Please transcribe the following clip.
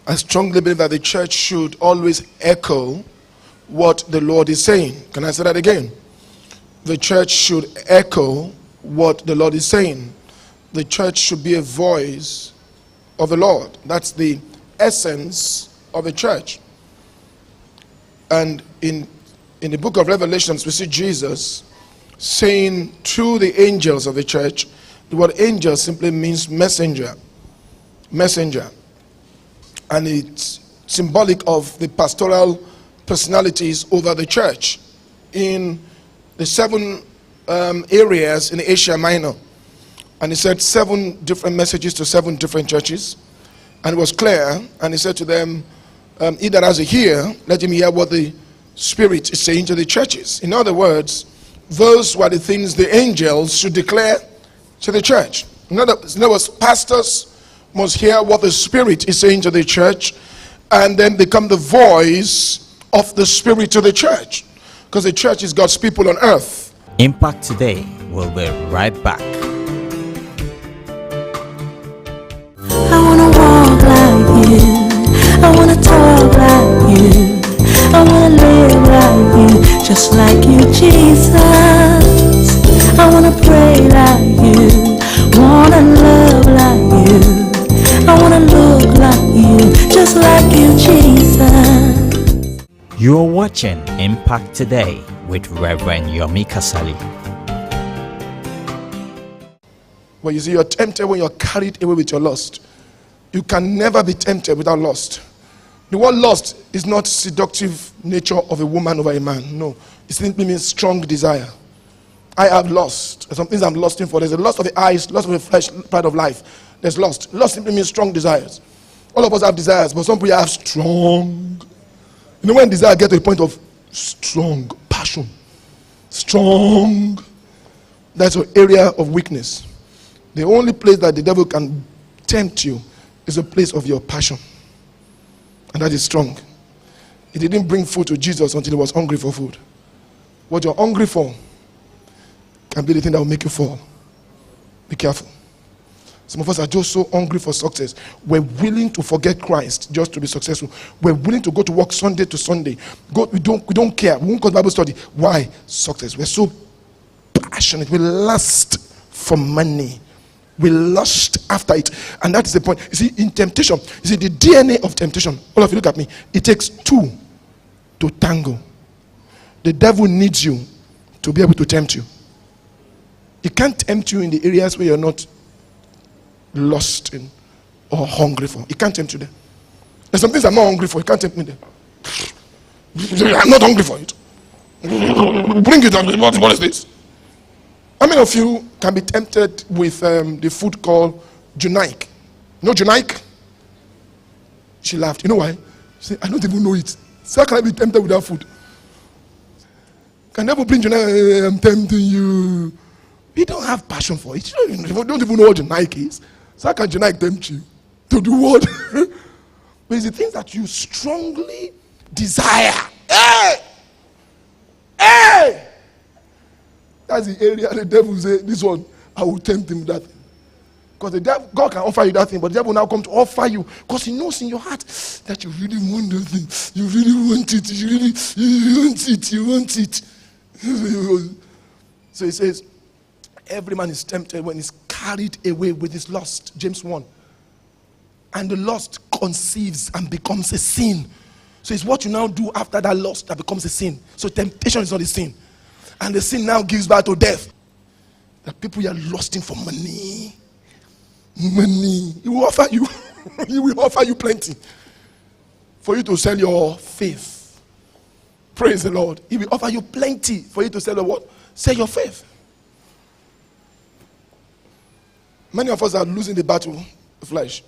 I strongly believe that the church should always echo what the Lord is saying. Can I say that again? The church should echo what the Lord is saying. The church should be a voice of the Lord. That's the essence of the church. And in the book of Revelations, we see Jesus saying to the angels of the church, the word angel simply means messenger. Messenger. And it's symbolic of the pastoral personalities over the church in the 7 areas in Asia Minor. And he said 7 different messages to 7 different churches. And it was clear. And he said to them, he that has a ear, let him hear what the Spirit is saying to the churches. In other words, those were the things the angels should declare to the church. In other words, pastors must hear what the Spirit is saying to the church and then become the voice of the Spirit to the church. Because the church is God's people on earth. Impact Today will be right back. I want to walk like you. I want to talk like you. I want to live like you, just like you, Jesus. I want to pray like you. Want to love like you. I want to look like you, just like you, Jesus. You are watching Impact Today with Rev.Yomi Kasali. Well, you see, you're tempted when you're carried away with your lust. You can never be tempted without lust. The word lust is not seductive nature of a woman over a man. No. It simply means strong desire. I have lust. There's some things I'm lusting for. There's a lust of the eyes, lust of the flesh, pride of life. There's lust. Lust simply means strong desires. All of us have desires, but some people have strong. You know when desire gets to the point of strong passion. Strong. That's an area of weakness. The only place that the devil can tempt you is a place of your passion. And that is strong. He didn't bring food to Jesus until he was hungry for food. What you're hungry for can be the thing that will make you fall. Be careful. Some of us are just so hungry for success. We're willing to forget Christ just to be successful. We're willing to go to work Sunday to Sunday. We don't care. We won't go to Bible study. Why? Success. We're so passionate. We lust for money. We lust after it. And that is the point. You see, in temptation, you see, the DNA of temptation, all of you look at me, it takes 2 to tango. The devil needs you to be able to tempt you. He can't tempt you in the areas where you're not lusting or hungry for. He can't tempt you there. There's some things I'm not hungry for. He can't tempt me there. I'm not hungry for it. Bring it on. What is this? How many of you can be tempted with the food called Junaik? You know Junaik? She laughed. You know why? She said, I don't even know it. So how can I be tempted with that food? Can never bring Junaik. I'm tempting you. We don't have passion for it. You don't even know what Junaik is. So how can Junaik tempt you to do what? But it's the things that you strongly desire. Hey! Hey! That's the area the devil say, this one, I will tempt him with that thing. Because the devil, God can offer you that thing, but the devil now come to offer you because he knows in your heart that you really want the thing. You really want it. You want it. So he says, every man is tempted when he's carried away with his lust. James 1. And the lust conceives and becomes a sin. So it's what you now do after that lust that becomes a sin. So temptation is not a sin. And the sin now gives birth to death. That people are lusting for money. Money. He will offer you. He will offer you plenty. For you to sell your faith. Praise the Lord. He will offer you plenty for you to sell your what? Sell your faith. Many of us are losing the battle of flesh.